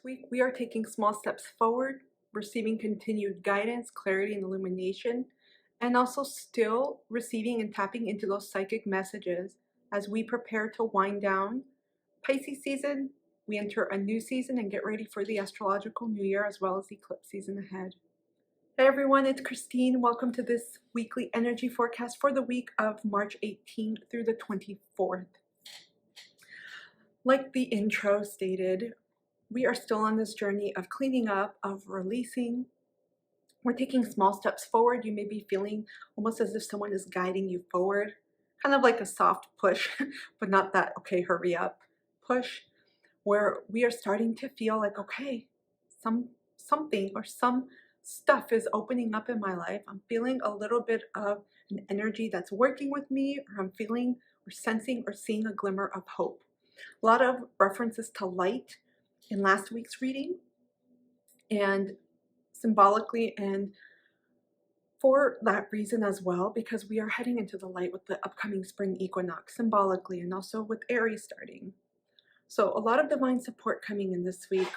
week, we are taking small steps forward, receiving continued guidance, clarity, and illumination, and also still receiving and tapping into those psychic messages as we prepare to wind down Pisces season. We enter a new season and get ready for the astrological new year as well as eclipse season ahead. Hey everyone, it's Christine. Welcome to this weekly energy forecast for the week of March 18th through the 24th. Like the intro stated, we are still on this journey of cleaning up, of releasing. We're taking small steps forward. You may be feeling almost as if someone is guiding you forward, kind of like a soft push, but not that, okay, hurry up push, where we are starting to feel like, okay, something or some stuff is opening up in my life. I'm feeling a little bit of an energy that's working with me, or I'm feeling or sensing or seeing a glimmer of hope. A lot of references to light in last week's reading, and symbolically and for that reason as well, because we are heading into the light with the upcoming spring equinox symbolically, and also with Aries starting. So a lot of divine support coming in this week.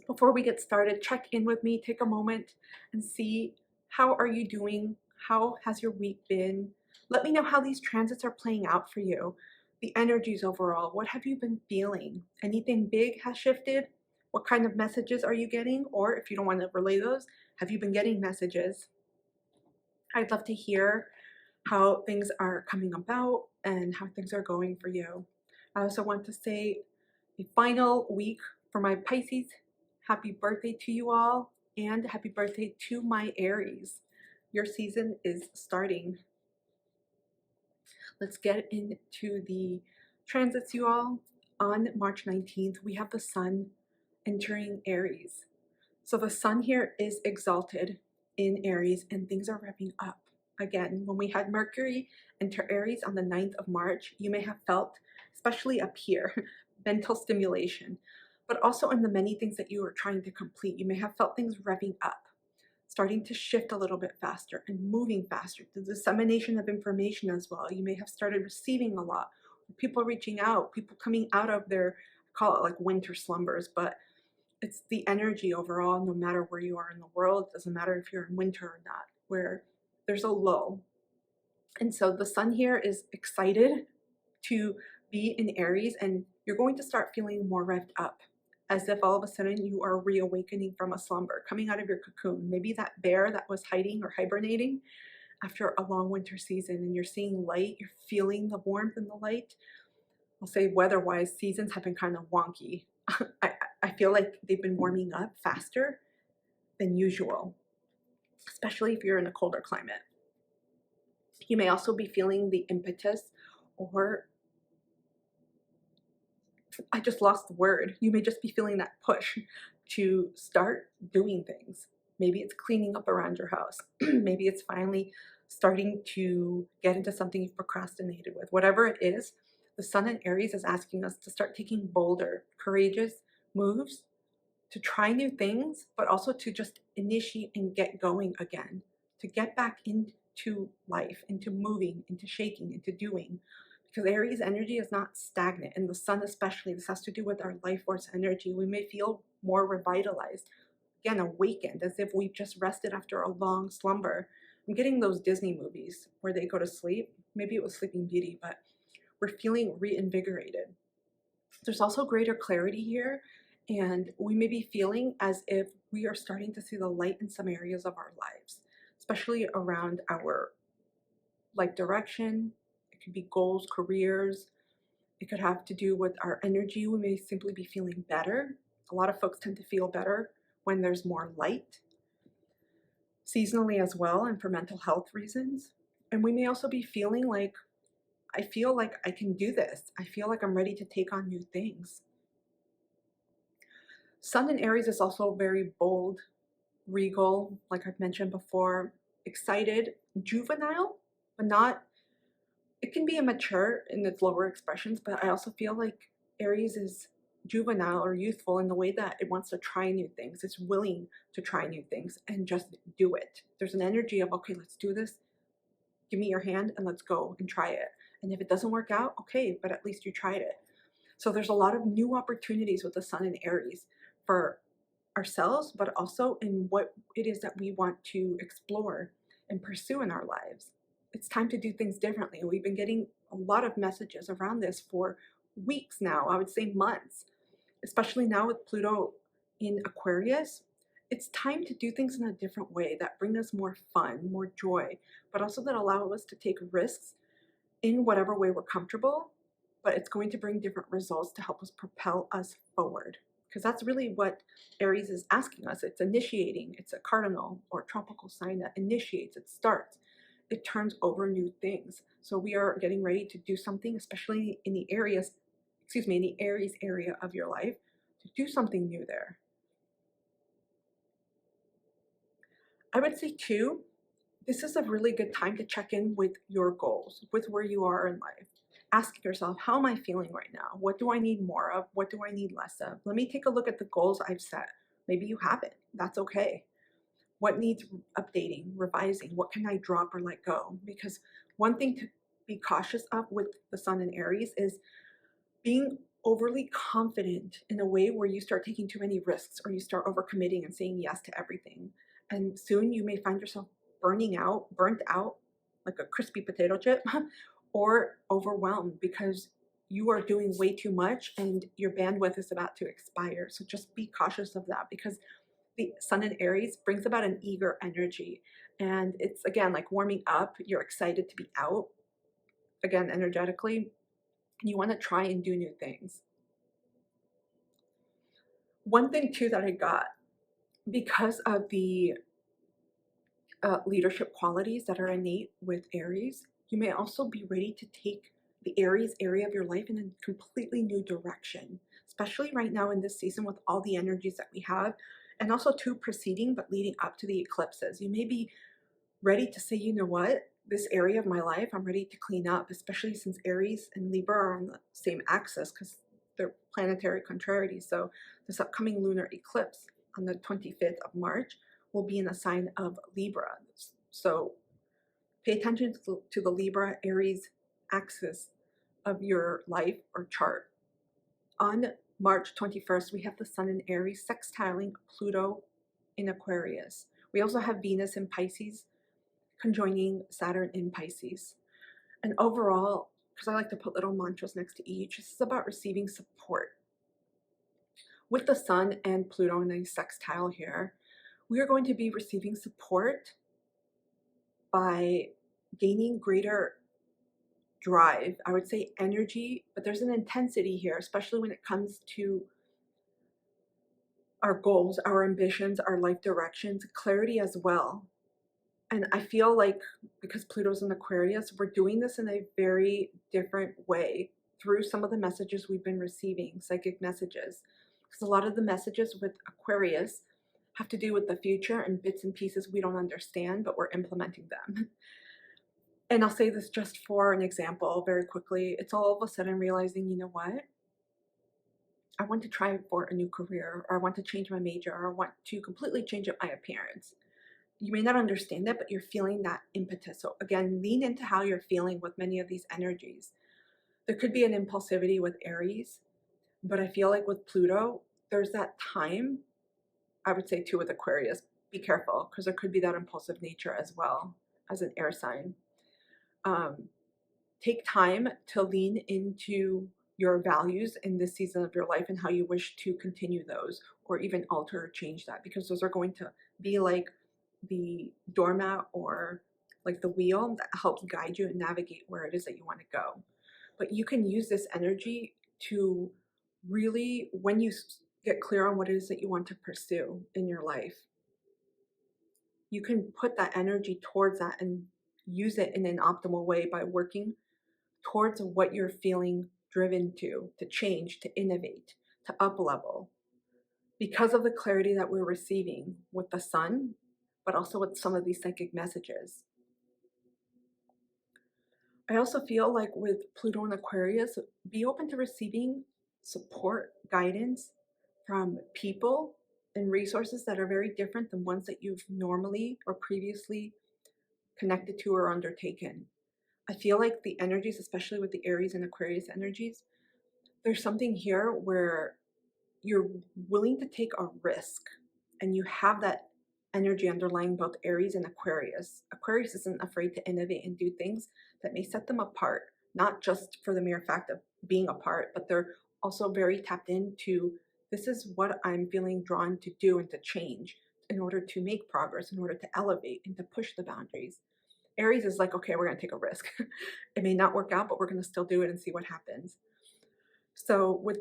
Before we get started, check in with me, take a moment and see how are you doing? How has your week been? Let me know how these transits are playing out for you. The energies overall, what have you been feeling? Anything big has shifted? What kind of messages are you getting? Or if you don't want to relay those, have you been getting messages? I'd love to hear how things are coming about and how things are going for you. I also want to say a final week for my Pisces. Happy birthday to you all, and happy birthday to my Aries. Your season is starting. Let's get into the transits, you all. On March 19th, we have the sun entering Aries. So the sun here is exalted in Aries and things are revving up. Again, when we had Mercury enter Aries on the 9th of March, you may have felt, especially up here, mental stimulation, but also in the many things that you were trying to complete. You may have felt things revving up, starting to shift a little bit faster and moving faster. The dissemination of information as well. You may have started receiving a lot. People reaching out, people coming out of their, I call it like winter slumbers, but it's the energy overall, no matter where you are in the world. It doesn't matter if you're in winter or not, where there's a lull. And so the sun here is excited to be in Aries, and you're going to start feeling more revved up, as if all of a sudden you are reawakening from a slumber, coming out of your cocoon. Maybe that bear that was hiding or hibernating after a long winter season, and you're seeing light, you're feeling the warmth and the light. I'll say weather-wise, seasons have been kind of wonky. I feel like they've been warming up faster than usual, especially if you're in a colder climate. You may also be feeling the impetus, or I just lost the word. You may just be feeling that push to start doing things. Maybe it's cleaning up around your house. Maybe it's finally starting to get into something you've procrastinated with. Whatever it is, the sun in Aries is asking us to start taking bolder, courageous moves to try new things, but also to just initiate and get going again, to get back into life, into moving, into shaking, into doing. Because Aries energy is not stagnant, and the sun especially, this has to do with our life force energy. We may feel more revitalized, again, awakened, as if we've just rested after a long slumber. I'm getting those Disney movies where they go to sleep. Maybe it was Sleeping Beauty, but we're feeling reinvigorated. There's also greater clarity here, and we may be feeling as if we are starting to see the light in some areas of our lives, especially around our life direction. It could be goals, careers. It could have to do with our energy. We may simply be feeling better. A lot of folks tend to feel better when there's more light, seasonally as well, and for mental health reasons. And we may also be feeling like, I feel like I can do this. I feel like I'm ready to take on new things. Sun in Aries is also very bold, regal, like I've mentioned before, excited, juvenile, but not, it can be immature in its lower expressions, but I also feel like Aries is juvenile or youthful in the way that it wants to try new things. It's willing to try new things and just do it. There's an energy of, okay, let's do this. Give me your hand and let's go and try it. And if it doesn't work out, okay, but at least you tried it. So there's a lot of new opportunities with the sun in Aries for ourselves, but also in what it is that we want to explore and pursue in our lives. It's time to do things differently. We've been getting a lot of messages around this for weeks now, I would say months, especially now with Pluto in Aquarius. It's time to do things in a different way that bring us more fun, more joy, but also that allow us to take risks in whatever way we're comfortable, but it's going to bring different results to help us propel us forward. Because that's really what Aries is asking us. It's initiating. It's a cardinal or tropical sign that initiates, it starts, it turns over new things. So we are getting ready to do something, especially in the Aries area of your life, to do something new there. I would say too, this is a really good time to check in with your goals, with where you are in life. Asking yourself, how am I feeling right now? What do I need more of? What do I need less of? Let me take a look at the goals I've set. Maybe you haven't. That's okay. What needs updating, revising? What can I drop or let go? Because one thing to be cautious of with the Sun in Aries is being overly confident in a way where you start taking too many risks, or you start overcommitting and saying yes to everything. And soon you may find yourself burnt out like a crispy potato chip, or overwhelmed because you are doing way too much and your bandwidth is about to expire. So just be cautious of that, because the Sun in Aries brings about an eager energy. And it's, again, like warming up. You're excited to be out, again, energetically. You want to try and do new things. One thing too that I got, because of the leadership qualities that are innate with Aries, you may also be ready to take the Aries area of your life in a completely new direction, especially right now in this season with all the energies that we have, and also too preceding but leading up to the eclipses. You may be ready to say, you know what, this area of my life, I'm ready to clean up, especially since Aries and Libra are on the same axis because they're planetary contrariety. So this upcoming lunar eclipse on the 25th of March will be in a sign of Libra. So pay attention to the Libra Aries axis of your life or chart. On March 21st, we have the Sun in Aries sextiling Pluto in Aquarius. We also have Venus in Pisces conjoining Saturn in Pisces. And overall, because I like to put little mantras next to each, this is about receiving support. With the Sun and Pluto in a sextile here, we are going to be receiving support by gaining greater drive, I would say energy, but there's an intensity here, especially when it comes to our goals, our ambitions, our life directions, clarity as well. And I feel like because Pluto's in Aquarius, we're doing this in a very different way through some of the messages we've been receiving, psychic messages. Because a lot of the messages with Aquarius have to do with the future and bits and pieces we don't understand, but we're implementing them. And I'll say this just for an example very quickly. It's all of a sudden realizing, you know what? I want to try for a new career, or I want to change my major, or I want to completely change up my appearance. You may not understand it, but you're feeling that impetus. So again, lean into how you're feeling with many of these energies. There could be an impulsivity with Aries, but I feel like with Pluto, there's that time. I would say too with Aquarius, be careful, because there could be that impulsive nature as well as an air sign. Take time to lean into your values in this season of your life and how you wish to continue those, or even alter or change that, because those are going to be like the doormat or like the wheel that helps guide you and navigate where it is that you want to go. But you can use this energy to really, when you get clear on what it is that you want to pursue in your life, you can put that energy towards that and use it in an optimal way by working towards what you're feeling driven to change, to innovate, to up level, because of the clarity that we're receiving with the Sun, but also with some of these psychic messages. I also feel like with Pluto and Aquarius, be open to receiving support, guidance from people and resources that are very different than ones that you've normally or previously connected to or undertaken. I feel like the energies, especially with the Aries and Aquarius energies, there's something here where you're willing to take a risk, and you have that energy underlying both Aries and Aquarius. Aquarius isn't afraid to innovate and do things that may set them apart, not just for the mere fact of being apart, but they're also very tapped into, this is what I'm feeling drawn to do and to change in order to make progress, in order to elevate and to push the boundaries. Aries is like, okay, we're going to take a risk. It may not work out, but we're going to still do it and see what happens. So with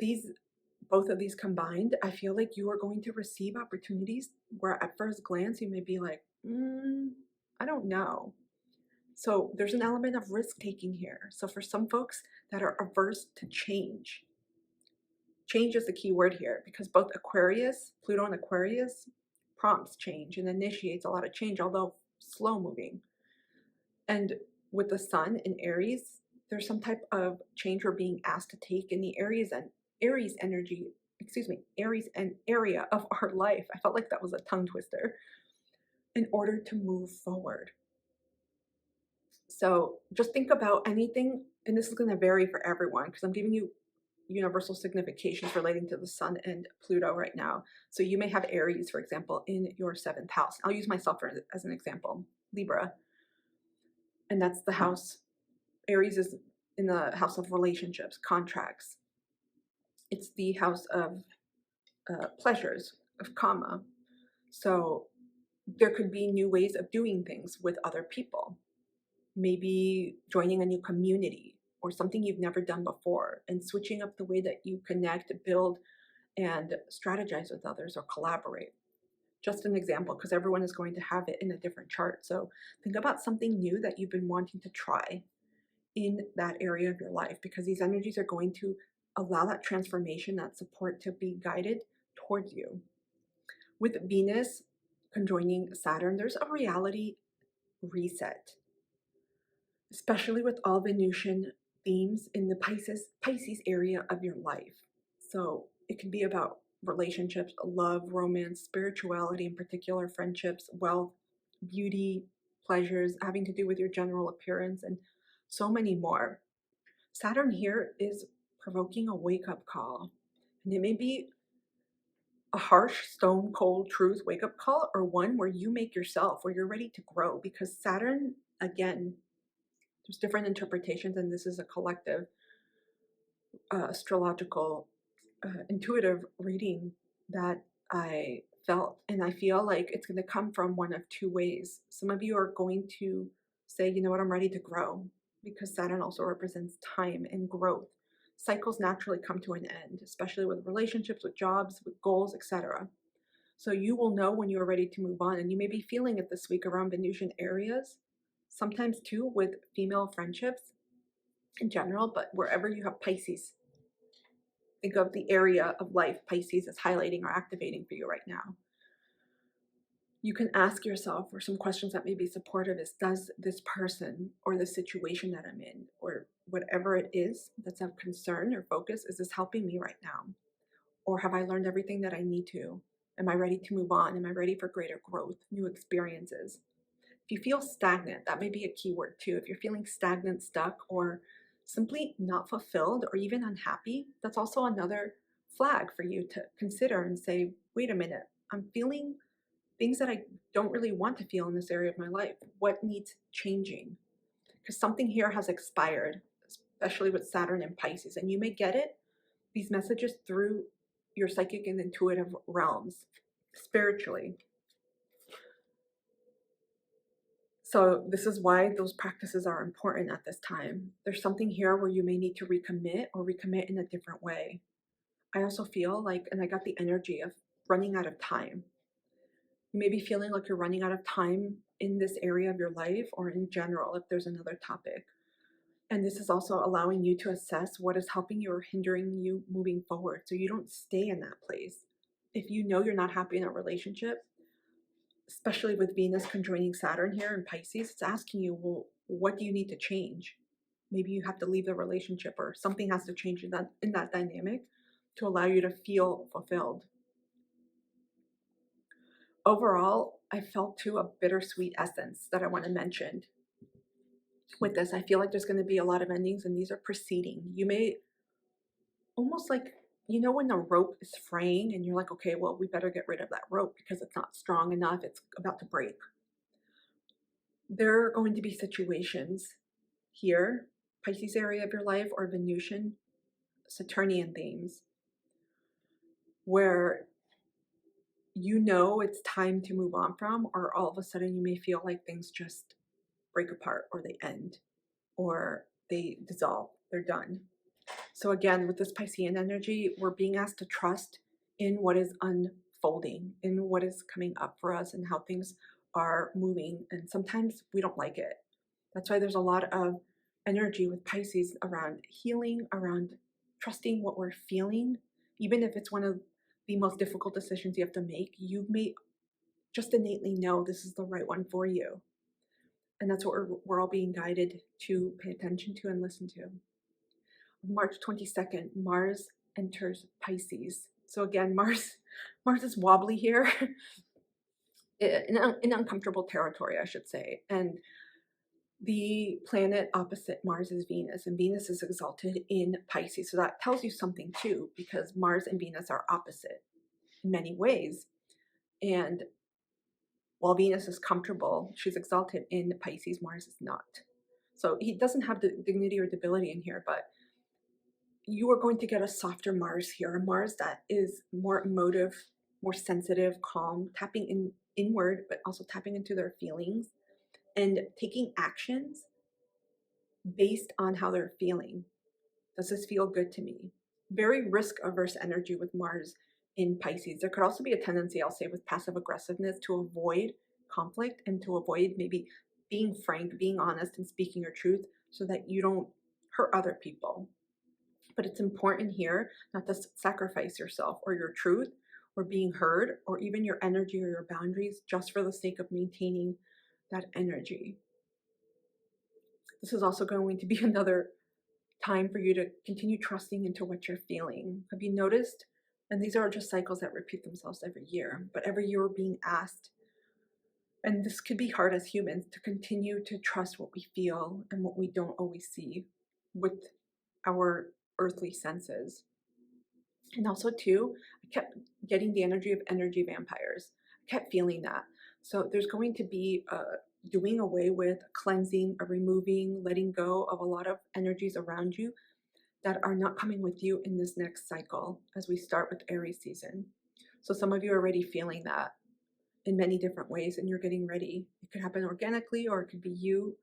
both of these combined, I feel like you are going to receive opportunities where at first glance you may be like, I don't know. So there's an element of risk taking here. So for some folks that are averse to change is the key word here, because both Aquarius, Pluto and Aquarius prompts change and initiates a lot of change, although slow moving. And with the sun in Aries, there's some type of change we're being asked to take in the Aries energy, Aries and area of our life. I felt like that was a tongue twister, in order to move forward. So just think about anything, and this is going to vary for everyone because I'm giving you universal significations relating to the sun and Pluto right now. So you may have Aries, for example, in your 7th house. I'll use myself as an example, Libra. And that's the house. Aries is in the house of relationships, contracts. It's the house of pleasures, of karma. So there could be new ways of doing things with other people. Maybe joining a new community or something you've never done before, and switching up the way that you connect, build, and strategize with others or collaborate. Just an example, because everyone is going to have it in a different chart. So think about something new that you've been wanting to try in that area of your life, because these energies are going to allow that transformation, that support to be guided towards you. With Venus conjoining Saturn, there's a reality reset, especially with all Venusian themes in the Pisces area of your life. So it can be about relationships, love, romance, spirituality in particular, friendships, wealth, beauty, pleasures, having to do with your general appearance, and so many more. Saturn here is provoking a wake-up call. And it may be a harsh, stone cold truth wake-up call, or one where you make yourself, where you're ready to grow. Because Saturn, again, there's different interpretations, and this is a collective astrological intuitive reading that I felt, and I feel like it's going to come from one of two ways. Some of you are going to say, you know what, I'm ready to grow, because Saturn also represents time and growth. Cycles naturally come to an end, especially with relationships, with jobs, with goals, etc. So you will know when you are ready to move on, and you may be feeling it this week around Venusian areas, sometimes too with female friendships in general, but wherever you have Pisces. Think of the area of life Pisces is highlighting or activating for you right now. You can ask yourself, or some questions that may be supportive is, does this person or the situation that I'm in, or whatever it is that's of concern or focus, is this helping me right now? Or have I learned everything that I need to? Am I ready to move on? Am I ready for greater growth, new experiences? If you feel stagnant, that may be a key word too. If you're feeling stagnant, stuck, or simply not fulfilled or even unhappy, that's also another flag for you to consider and say, wait a minute, I'm feeling things that I don't really want to feel in this area of my life. What needs changing? Because something here has expired, especially with Saturn and Pisces, and you may get these messages through your psychic and intuitive realms, spiritually. So this is why those practices are important at this time. There's something here where you may need to recommit, or recommit in a different way. I also feel like, and I got the energy of running out of time. You may be feeling like you're running out of time in this area of your life, or in general, if there's another topic. And this is also allowing you to assess what is helping you or hindering you moving forward, so you don't stay in that place. If you know you're not happy in a relationship, especially with Venus conjoining Saturn here in Pisces, it's asking you, well, what do you need to change? Maybe you have to leave the relationship, or something has to change in that dynamic to allow you to feel fulfilled. Overall, I felt too a bittersweet essence that I want to mention. With this, I feel like there's going to be a lot of endings, and these are preceding. You may almost like you know when the rope is fraying and you're like, okay, well, we better get rid of that rope because it's not strong enough, it's about to break. There are going to be situations here, Pisces area of your life or Venusian, Saturnian themes, where you know it's time to move on from, or all of a sudden you may feel like things just break apart or they end or they dissolve, they're done. So again, with this Piscean energy, we're being asked to trust in what is unfolding, in what is coming up for us and how things are moving. And sometimes we don't like it. That's why there's a lot of energy with Pisces around healing, around trusting what we're feeling. Even if it's one of the most difficult decisions you have to make, you may just innately know this is the right one for you. And that's what we're all being guided to pay attention to and listen to. March 22nd, Mars enters Pisces. So again, Mars is wobbly here, in uncomfortable territory, I should say. And the planet opposite Mars is Venus, and Venus is exalted in Pisces. So that tells you something too, because Mars and Venus are opposite in many ways. And while Venus is comfortable, she's exalted in Pisces, Mars is not. So he doesn't have the dignity or debility in here, but you are going to get a softer Mars here, a Mars that is more emotive, more sensitive, calm, tapping inward, but also tapping into their feelings and taking actions based on how they're feeling. Does this feel good to me? Very risk-averse energy with Mars in Pisces. There could also be a tendency, I'll say, with passive aggressiveness to avoid conflict and to avoid maybe being frank, being honest, and speaking your truth so that you don't hurt other people. But it's important here not to sacrifice yourself or your truth or being heard or even your energy or your boundaries just for the sake of maintaining that energy. This is also going to be another time for you to continue trusting into what you're feeling. Have you noticed? And these are just cycles that repeat themselves every year, but every year we're being asked, and this could be hard as humans, to continue to trust what we feel and what we don't always see with our earthly senses. And also too, I kept getting the energy of energy vampires. I kept feeling that. So there's going to be a doing away with, cleansing, a removing, letting go of a lot of energies around you that are not coming with you in this next cycle as we start with Aries season. So some of you are already feeling that in many different ways and you're getting ready. It could happen organically, or it could be you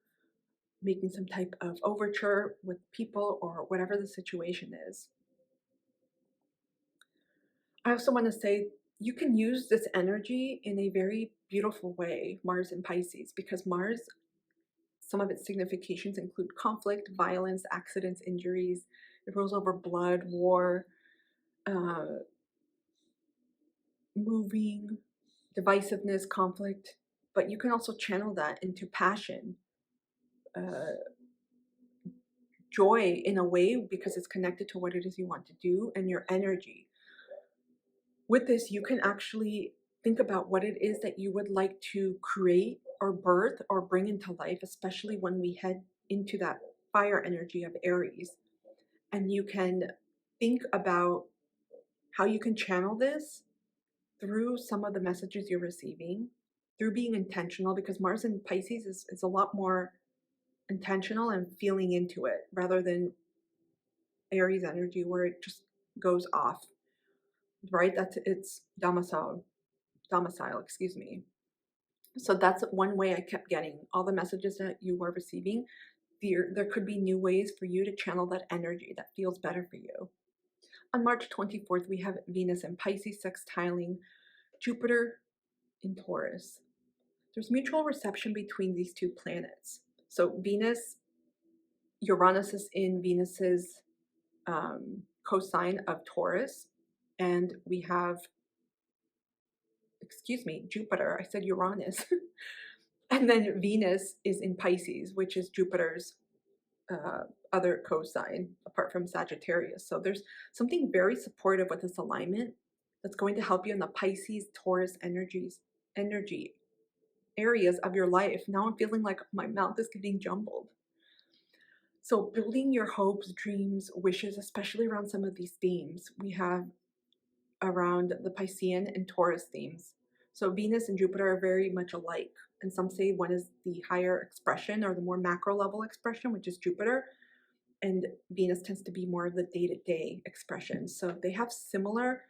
making some type of overture with people or whatever the situation is. I also want to say you can use this energy in a very beautiful way, Mars and Pisces, because Mars, some of its significations include conflict, violence, accidents, injuries. It rules over blood, war, moving, divisiveness, conflict. But you can also channel that into passion, joy in a way, because it's connected to what it is you want to do and your energy. With this, you can actually think about what it is that you would like to create or birth or bring into life, especially when we head into that fire energy of Aries. And you can think about how you can channel this through some of the messages you're receiving, through being intentional, because Mars in Pisces is a lot more intentional and feeling into it rather than Aries energy where it just goes off, right? That's its domicile, excuse me. So that's one way I kept getting all the messages that you were receiving. There could be new ways for you to channel that energy that feels better for you. On March 24th, we have Venus in Pisces sextiling Jupiter in Taurus. There's mutual reception between these two planets. So Venus, Uranus is in Venus's cosine of Taurus, and we have, excuse me, Jupiter, I said Uranus, and then Venus is in Pisces, which is Jupiter's other cosine, apart from Sagittarius. So there's something very supportive with this alignment that's going to help you in the Pisces, Taurus energy areas of your life. Now I'm feeling like my mouth is getting jumbled. So building your hopes, dreams, wishes, especially around some of these themes, we have around the Piscean and Taurus themes. So Venus and Jupiter are very much alike. And some say one is the higher expression or the more macro level expression, which is Jupiter. And Venus tends to be more of the day-to-day expression. So they have similar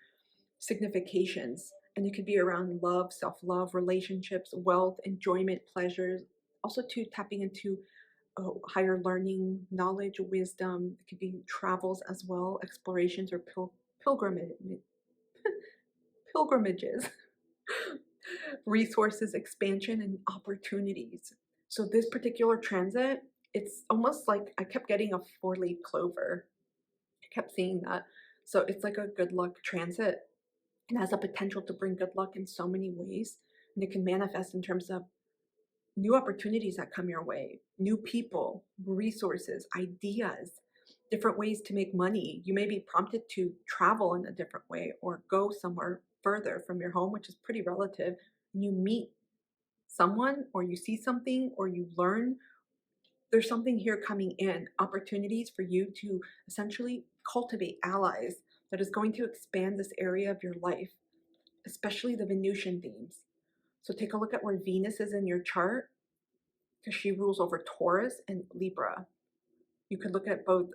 significations. And it could be around love, self-love, relationships, wealth, enjoyment, pleasures. Also to tapping into higher learning, knowledge, wisdom. It could be travels as well, explorations or pilgrimages, resources, expansion, and opportunities. So this particular transit, it's almost like I kept getting a 4-leaf clover. I kept seeing that. So it's like a good luck transit. It has a potential to bring good luck in so many ways. And it can manifest in terms of new opportunities that come your way, new people, resources, ideas, different ways to make money. You may be prompted to travel in a different way or go somewhere further from your home, which is pretty relative. And you meet someone or you see something or you learn. There's something here coming in, opportunities for you to essentially cultivate allies that is going to expand this area of your life, especially the Venusian themes. So take a look at where Venus is in your chart, because she rules over Taurus and Libra. You could look at both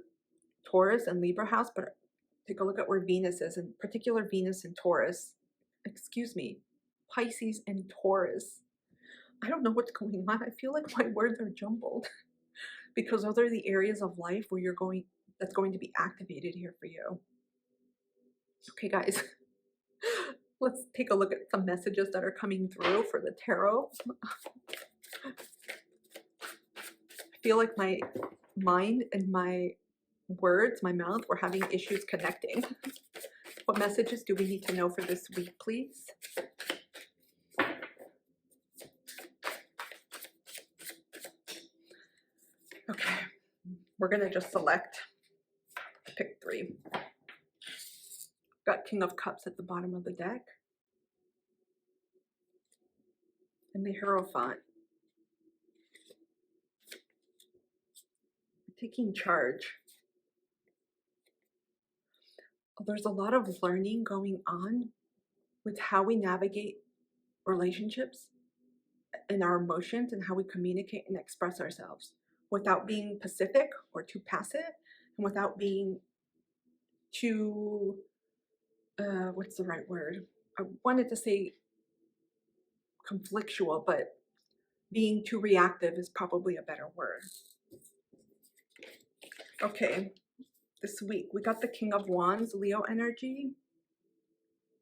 Taurus and Libra house, but take a look at where Venus is, in particular Venus and Taurus. Excuse me, Pisces and Taurus. I don't know what's going on. I feel like my words are jumbled because those are the areas of life where that's going to be activated here for you. Okay, guys, let's take a look at some messages that are coming through for the tarot. I feel like my mind and my words, my mouth, were having issues connecting. What messages do we need to know for this week, please? Okay, we're going to just pick 3. Got King of Cups at the bottom of the deck. And the Hierophant. Taking charge. There's a lot of learning going on with how we navigate relationships and our emotions and how we communicate and express ourselves without being pacific or too passive and without being too, what's the right word? I wanted to say conflictual, but being too reactive is probably a better word. Okay, this week we got the King of Wands, Leo energy.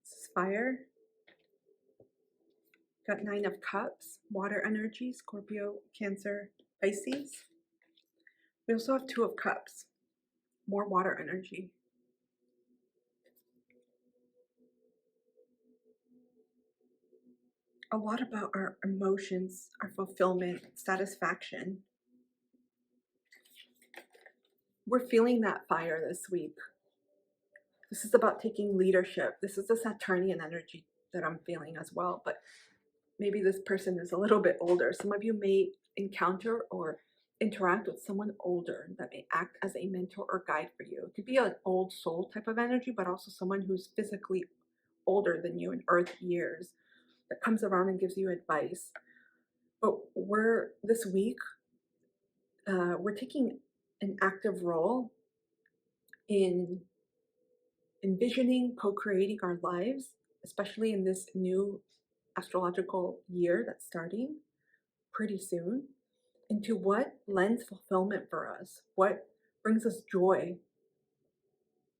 This is fire. Got 9 of Cups, water energy, Scorpio, Cancer, Pisces. We also have 2 of Cups, more water energy. A lot about our emotions, our fulfillment, satisfaction. We're feeling that fire this week. This is about taking leadership. This is the Saturnian energy that I'm feeling as well, but maybe this person is a little bit older. Some of you may encounter or interact with someone older that may act as a mentor or guide for you. It could be an old soul type of energy, but also someone who's physically older than you in earth years that comes around and gives you advice. But this week, we're taking an active role in envisioning, co-creating our lives, especially in this new astrological year that's starting pretty soon, into what lends fulfillment for us, what brings us joy,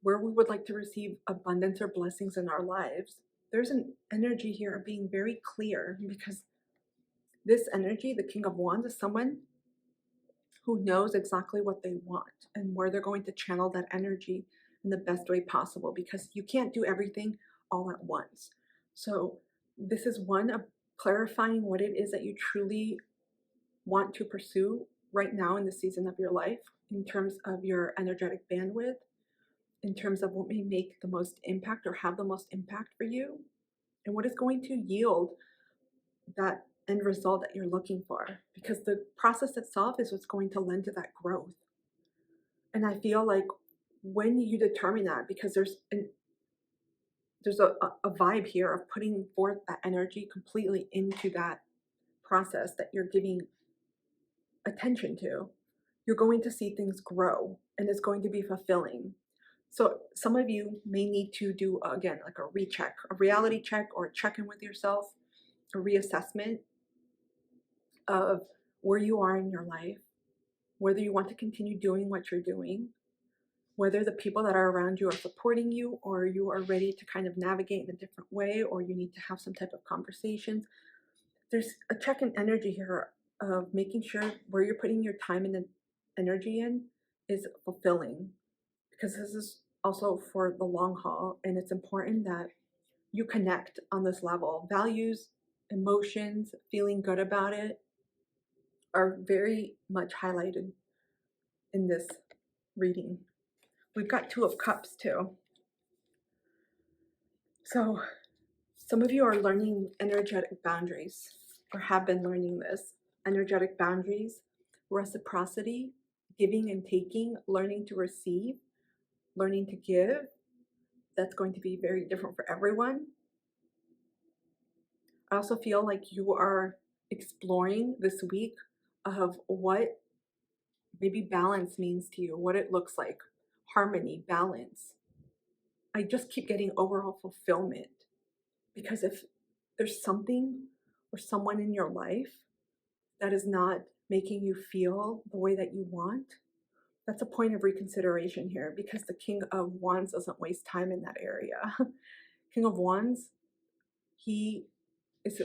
where we would like to receive abundance or blessings in our lives. There's an energy here of being very clear, because this energy, the King of Wands, is someone who knows exactly what they want and where they're going to channel that energy in the best way possible, because you can't do everything all at once. So this is one of clarifying what it is that you truly want to pursue right now in the season of your life, in terms of your energetic bandwidth, in terms of what may make the most impact or have the most impact for you, and what is going to yield that end result that you're looking for, because the process itself is what's going to lend to that growth. And I feel like when you determine that, because there's a vibe here of putting forth that energy completely into that process that you're giving attention to, you're going to see things grow and it's going to be fulfilling. So some of you may need to do, again, like a recheck, a reality check, or a check-in with yourself, a reassessment of where you are in your life, whether you want to continue doing what you're doing, whether the people that are around you are supporting you, or you are ready to kind of navigate in a different way, or you need to have some type of conversations. There's a check in energy here of making sure where you're putting your time and energy in is fulfilling, because this is also for the long haul, and it's important that you connect on this level. Values, emotions, feeling good about it are very much highlighted in this reading. We've got Two of Cups too. So some of you are learning energetic boundaries, or have been learning this. Energetic boundaries, reciprocity, giving and taking, learning to receive, learning to give. That's going to be very different for everyone. I also feel like you are exploring this week of what maybe balance means to you, what it looks like, harmony, balance. I just keep getting overall fulfillment, because if there's something or someone in your life that is not making you feel the way that you want, that's a point of reconsideration here, because the King of Wands doesn't waste time in that area. King of Wands, he is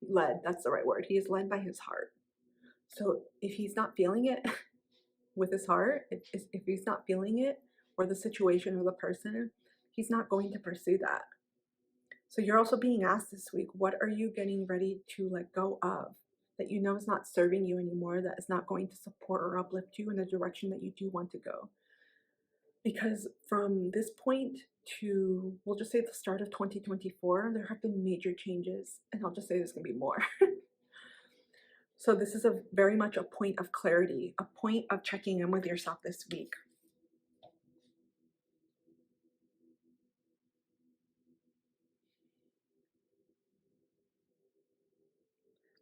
led, that's the right word. He is led by his heart. So if he's not feeling it with his heart, if he's not feeling it, or the situation or the person, he's not going to pursue that. So you're also being asked this week, what are you getting ready to let go of that you know is not serving you anymore, that is not going to support or uplift you in the direction that you do want to go? Because from this point to, we'll just say the start of 2024, there have been major changes, and I'll just say there's going to be more. So this is very much a point of clarity, a point of checking in with yourself this week.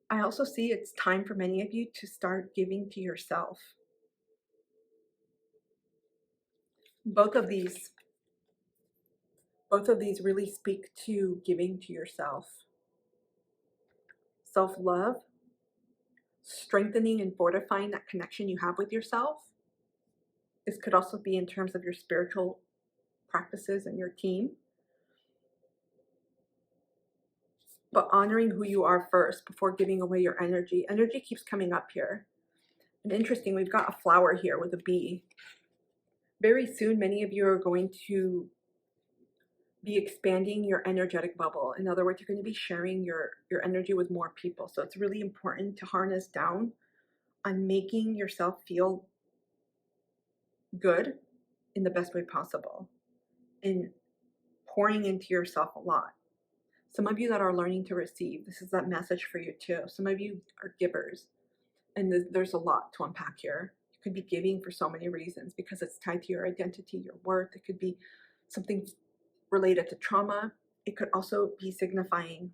I also see it's time for many of you to start giving to yourself. Both of these really speak to giving to yourself. Self-love, strengthening and fortifying that connection you have with yourself. This could also be in terms of your spiritual practices and your team. But honoring who you are first before giving away your energy. Energy keeps coming up here. And interesting, we've got a flower here with a bee. Very soon, many of you are going to be expanding your energetic bubble. In other words, you're going to be sharing your energy with more people. So it's really important to harness down on making yourself feel good in the best way possible, and pouring into yourself a lot. Some of you that are learning to receive, this is that message for you too. Some of you are givers, and there's a lot to unpack here. You could be giving for so many reasons, because it's tied to your identity, your worth. It could be something related to trauma. It could also be signifying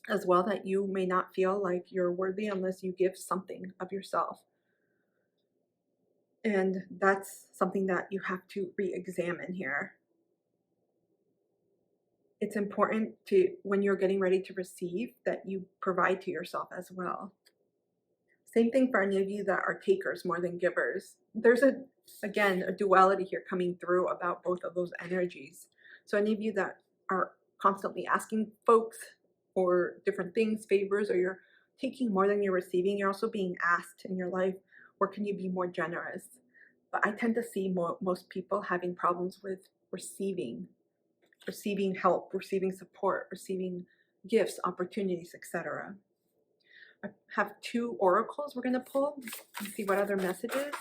as well that you may not feel like you're worthy unless you give something of yourself. And that's something that you have to re-examine here. It's important to, when you're getting ready to receive, that you provide to yourself as well. Same thing for any of you that are takers more than givers. There's again, a duality here coming through about both of those energies. So any of you that are constantly asking folks for different things, favors, or you're taking more than you're receiving, you're also being asked in your life, where can you be more generous? But I tend to see most people having problems with receiving help, receiving support, receiving gifts, opportunities, etc. I have two oracles we're going to pull and see what other messages.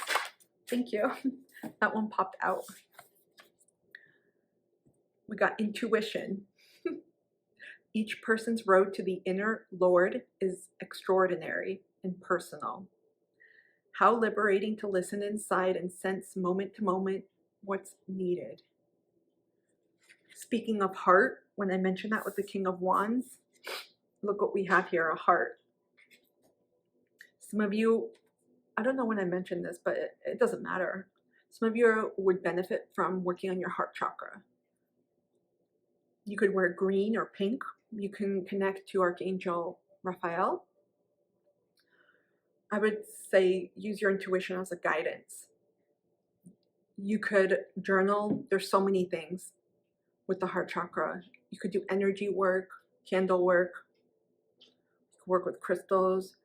Thank you. That one popped out. We got intuition. Each person's road to the inner Lord is extraordinary and personal. How liberating to listen inside and sense moment to moment what's needed. Speaking of heart, when I mentioned that with the King of Wands, look what we have here, a heart. Some of you, I don't know when I mentioned this, but it doesn't matter. Some of you would benefit from working on your heart chakra. You could wear green or pink. You can connect to Archangel Raphael. I would say use your intuition as a guidance. You could journal. There's so many things with the heart chakra. You could do energy work, candle work, work with crystals.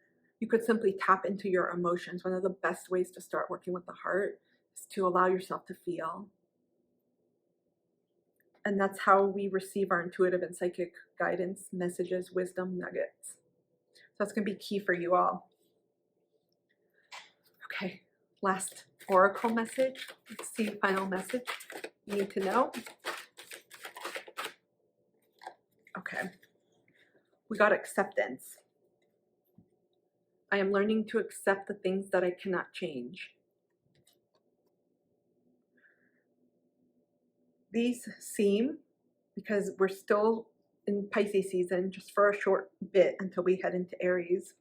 You could simply tap into your emotions. One of the best ways to start working with the heart is to allow yourself to feel. And that's how we receive our intuitive and psychic guidance, messages, wisdom, nuggets. So that's going to be key for you all. Okay, last oracle message. Let's see, final message you need to know. Okay, we got acceptance. I am learning to accept the things that I cannot change. These seem, because we're still in Pisces season, just for a short bit until we head into Aries.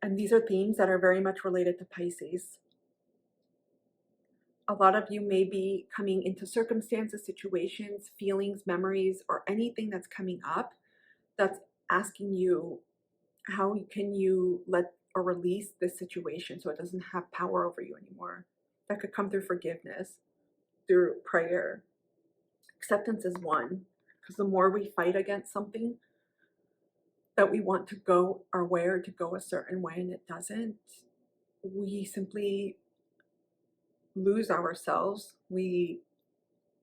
And these are themes that are very much related to Pisces. A lot of you may be coming into circumstances, situations, feelings, memories, or anything that's coming up that's asking you, how can you let or release this situation so it doesn't have power over you anymore? That could come through forgiveness, through prayer. Acceptance is one, because the more we fight against something that we want to go our way or to go a certain way and it doesn't, we simply lose ourselves. We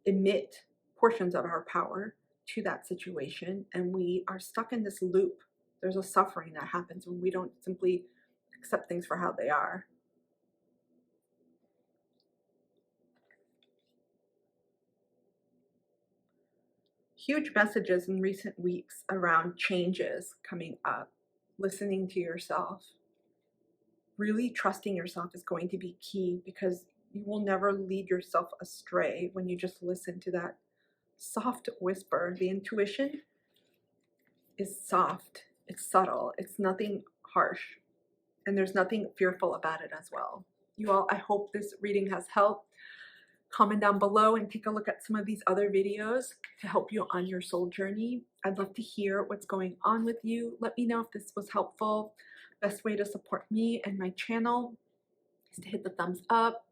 emit portions of our power to that situation, and we are stuck in this loop. There's a suffering that happens when we don't simply accept things for how they are. Huge messages in recent weeks around changes coming up, listening to yourself. Really trusting yourself is going to be key, because you will never lead yourself astray when you just listen to that soft whisper. The intuition is soft, it's subtle, it's nothing harsh, and there's nothing fearful about it as well. You all, I hope this reading has helped. Comment down below and take a look at some of these other videos to help you on your soul journey. I'd love to hear what's going on with you. Let me know if this was helpful. Best way to support me and my channel is to hit the thumbs up,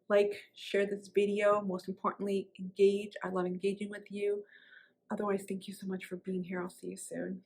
like, share this video. Most importantly, engage. I love engaging with you. Otherwise, thank you so much for being here. I'll see you soon.